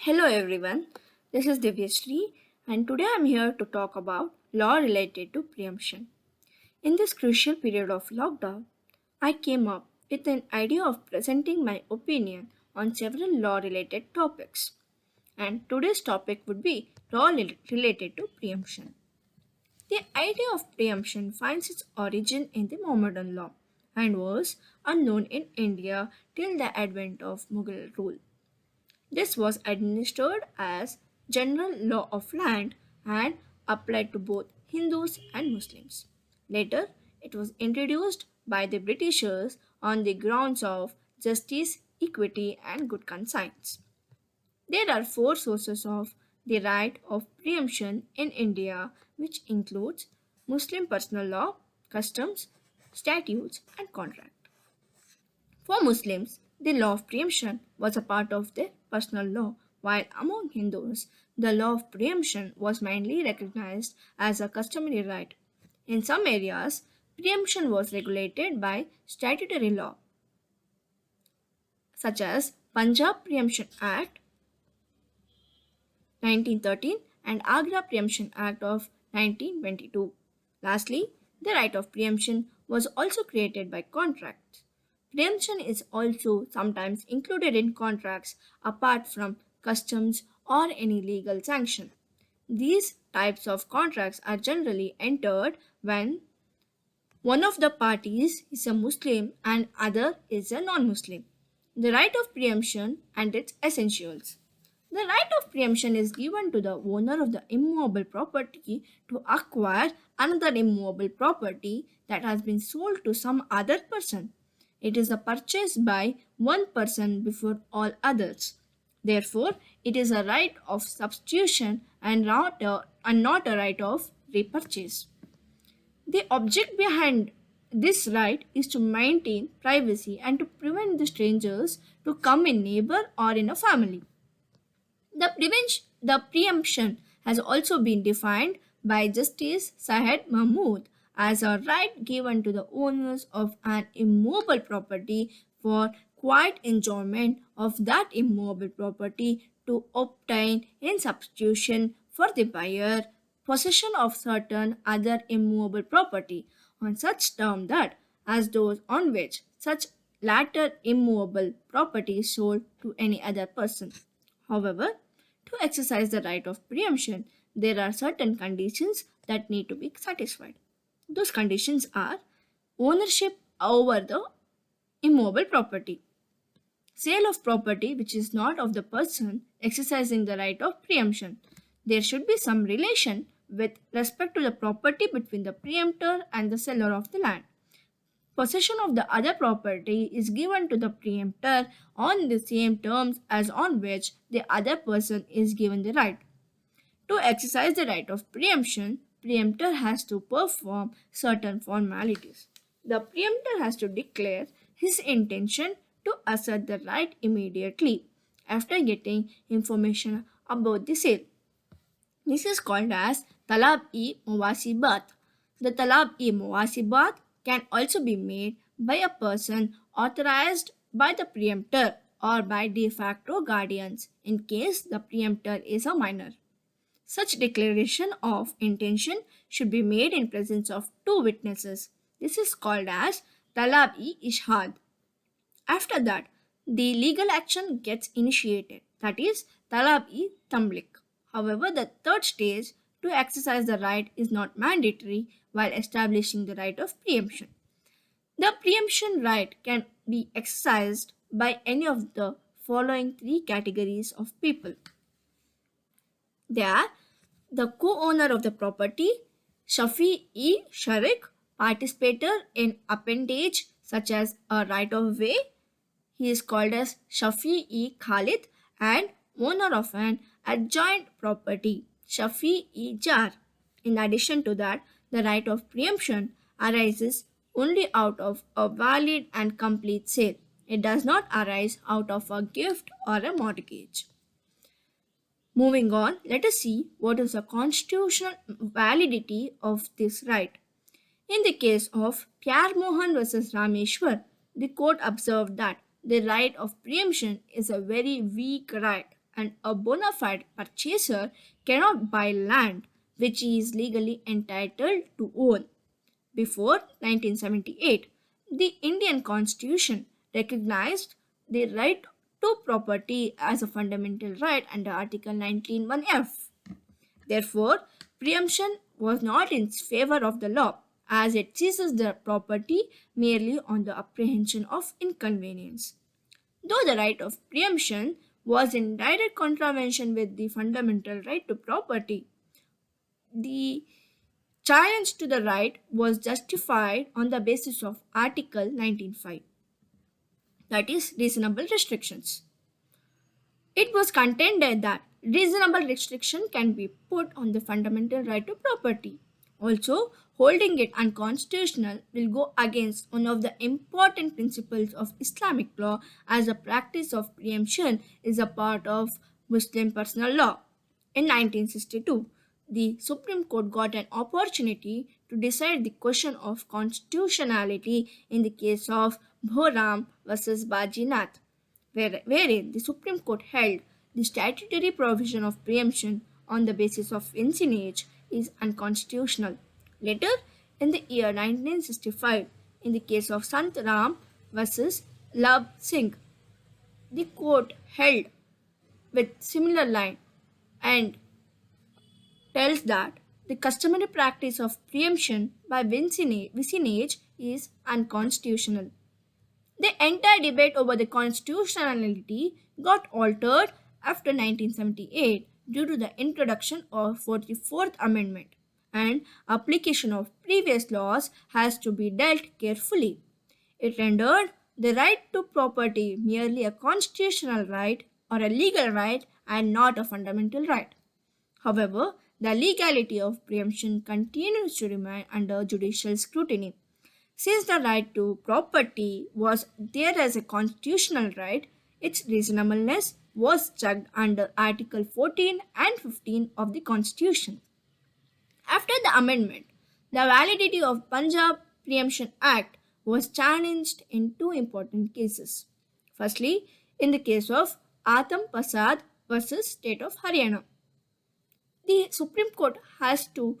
Hello everyone, this is Divyashree and today I'm here to talk about law related to preemption. In this crucial period of lockdown, I came up with an idea of presenting my opinion on several law related topics. And today's topic would be related to preemption. The idea of preemption finds its origin in the Mohammedan law and was unknown in India till the advent of Mughal rule. This was administered as general law of land and applied to both Hindus and Muslims. Later, it was introduced by the Britishers on the grounds of justice, equity, and good conscience. There are four sources of the right of preemption in India, which includes Muslim personal law, customs, statutes, and contract. For Muslims, the law of preemption was a part of their personal law, while among Hindus, the law of preemption was mainly recognized as a customary right. In some areas, preemption was regulated by statutory law, such as Punjab Preemption Act 1913 and Agra Preemption Act of 1922. Lastly, the right of preemption was also created by contracts. Preemption is also sometimes included in contracts apart from customs or any legal sanction. These types of contracts are generally entered when one of the parties is a Muslim and other is a non-Muslim. The right of preemption and its essentials. The right of preemption is given to the owner of the immovable property to acquire another immovable property that has been sold to some other person. It is a purchase by one person before all others. Therefore, it is a right of substitution and not a right of repurchase. The object behind this right is to maintain privacy and to prevent the strangers to come in neighbor or in a family. The preemption has also been defined by Justice Sahed Mahmood as a right given to the owners of an immobile property for quiet enjoyment of that immobile property to obtain in substitution for the buyer possession of certain other immovable property on such term that as those on which such latter immovable property is sold to any other person. However, to exercise the right of preemption, there are certain conditions that need to be satisfied. Those conditions are ownership over the immobile property, sale of property which is not of the person exercising the right of preemption. There should be some relation with respect to the property between the preemptor and the seller of the land. Possession of the other property is given to the preemptor on the same terms as on which the other person is given the right. To exercise the right of preemption, preemptor has to perform certain formalities. The preemptor has to declare his intention to assert the right immediately after getting information about the sale. This is called as Talab-e-Muwasibat. The Talab-e-Muwasibat can also be made by a person authorized by the preemptor or by de facto guardians in case the preemptor is a minor. Such declaration of intention should be made in presence of two witnesses. This is called as Talab-e-Ishhad. After that, the legal action gets initiated, that is, Talab-e-Tamlik. However, the third stage to exercise the right is not mandatory while establishing the right of preemption. The preemption right can be exercised by any of the following three categories of people. They are the co-owner of the property, Shafi-e Sharik, participator in appendage such as a right of way. He is called as Shafi-e Khalid and owner of an adjoint property, Shafi-e Jar. In addition to that, the right of preemption arises only out of a valid and complete sale. It does not arise out of a gift or a mortgage. Moving on, let us see what is the constitutional validity of this right. In the case of Pyar Mohan versus Rameshwar, the court observed that the right of preemption is a very weak right and a bona fide purchaser cannot buy land which he is legally entitled to own. Before 1978, the Indian Constitution recognized the right to property as a fundamental right under Article 19(1)(f). Therefore, preemption was not in favor of the law, as it seizes the property merely on the apprehension of inconvenience. Though the right of preemption was in direct contravention with the fundamental right to property, the challenge to the right was justified on the basis of Article 19(5), that is, reasonable restrictions. It was contended that reasonable restriction can be put on the fundamental right to property. Also, holding it unconstitutional will go against one of the important principles of Islamic law, as the practice of preemption is a part of Muslim personal law. In 1962, the Supreme Court got an opportunity to decide the question of constitutionality in the case of Bhoram versus Bajinath, wherein the Supreme Court held the statutory provision of preemption on the basis of vicinage is unconstitutional. Later, in the year 1965, in the case of Sant Ram versus Lab Singh, the court held with similar line and tells that the customary practice of preemption by vicinage is unconstitutional. The entire debate over the constitutionality got altered after 1978 due to the introduction of 44th Amendment, and application of previous laws has to be dealt carefully. It rendered the right to property merely a constitutional right or a legal right and not a fundamental right. However, the legality of preemption continues to remain under judicial scrutiny. Since the right to property was there as a constitutional right, its reasonableness was checked under Article 14 and 15 of the Constitution. After the amendment, the validity of Punjab Preemption Act was challenged in two important cases. Firstly, in the case of Atam Pasad versus State of Haryana, the Supreme Court has to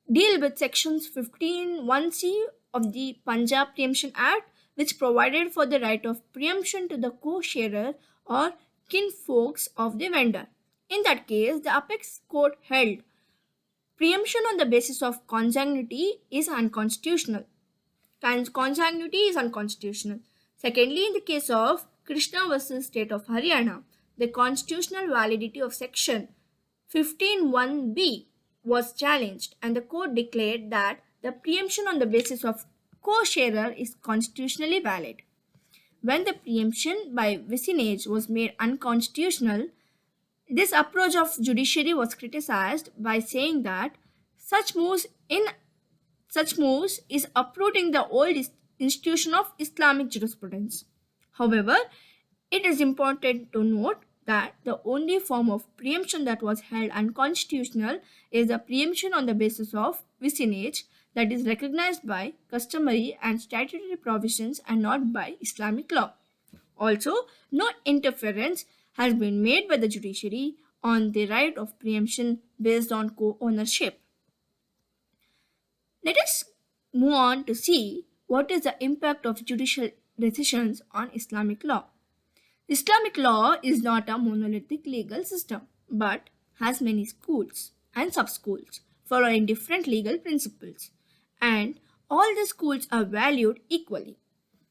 deal with sections 15(1)(c) of the Punjab Preemption Act, which provided for the right of preemption to the co-sharer or kinfolks of the vendor. In that case, the apex court held preemption on the basis of consanguinity is unconstitutional. Consanguinity is unconstitutional. Secondly, in the case of Krishna versus State of Haryana, the constitutional validity of section 15(1)(b) was challenged, and the court declared that the preemption on the basis of co-sharer is constitutionally valid. When the preemption by vicinage was made unconstitutional, this approach of judiciary was criticized by saying that such moves in such moves is uprooting the old institution of Islamic jurisprudence. However, it is important to note that the only form of preemption that was held unconstitutional is the preemption on the basis of vicinage, that is recognized by customary and statutory provisions and not by Islamic law. Also, no interference has been made by the judiciary on the right of preemption based on co-ownership. Let us move on to see what is the impact of judicial decisions on Islamic law. Islamic law is not a monolithic legal system but has many schools and sub-schools following different legal principles, and all the schools are valued equally.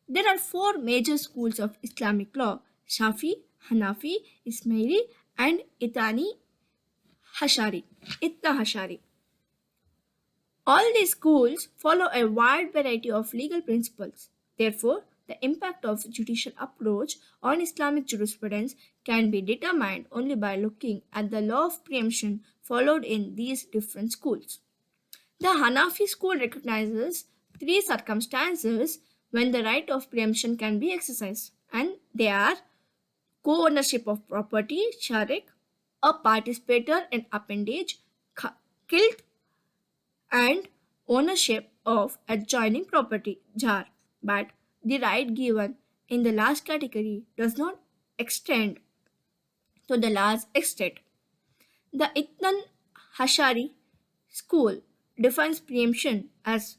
There are four major schools of Islamic law: Shafi, Hanafi, Ismaili, and Itta Hashari. All these schools follow a wide variety of legal principles. Therefore, the impact of judicial approach on Islamic jurisprudence can be determined only by looking at the law of preemption followed in these different schools. The Hanafi school recognizes three circumstances when the right of preemption can be exercised, and they are co-ownership of property, sharik, a participator in appendage, kilt, and ownership of adjoining property, jar. But the right given in the last category does not extend to the large extent. The Itnan Hashari school defines preemption as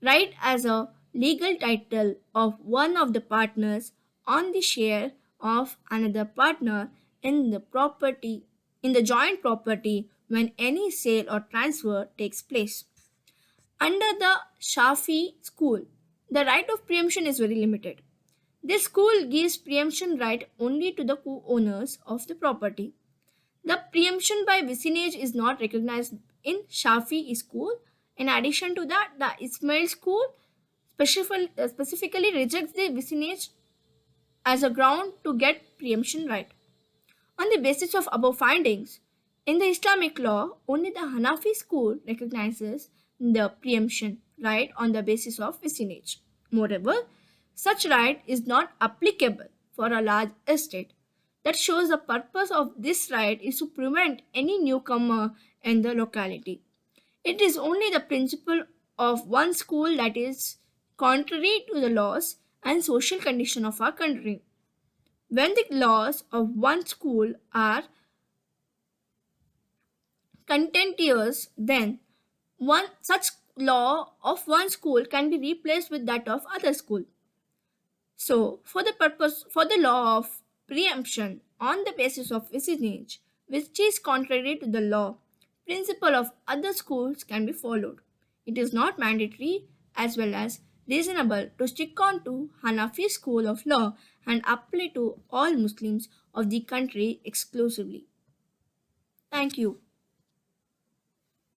right as a legal title of one of the partners on the share of another partner in the property in the joint property when any sale or transfer takes place. Under the Shafi school, the right of preemption is very limited. This school gives preemption right only to the co-owners of the property. The preemption by vicinage is not recognized in Shafi school. In addition to that, the Ismail school specifically rejects the vicinage as a ground to get preemption right. On the basis of above findings, in the Islamic law, only the Hanafi school recognizes the preemption right on the basis of vicinage. Moreover, such right is not applicable for a large estate. That shows the purpose of this right is to prevent any newcomer in the locality. It is only the principle of one school that is contrary to the laws and social condition of our country. When the laws of one school are contentious, then one such law of one school can be replaced with that of other school. So, for the law of preemption on the basis of vicinage, which is contrary to the law, principle of other schools can be followed. It is not mandatory as well as reasonable to stick on to Hanafi school of law and apply to all Muslims of the country exclusively. Thank you.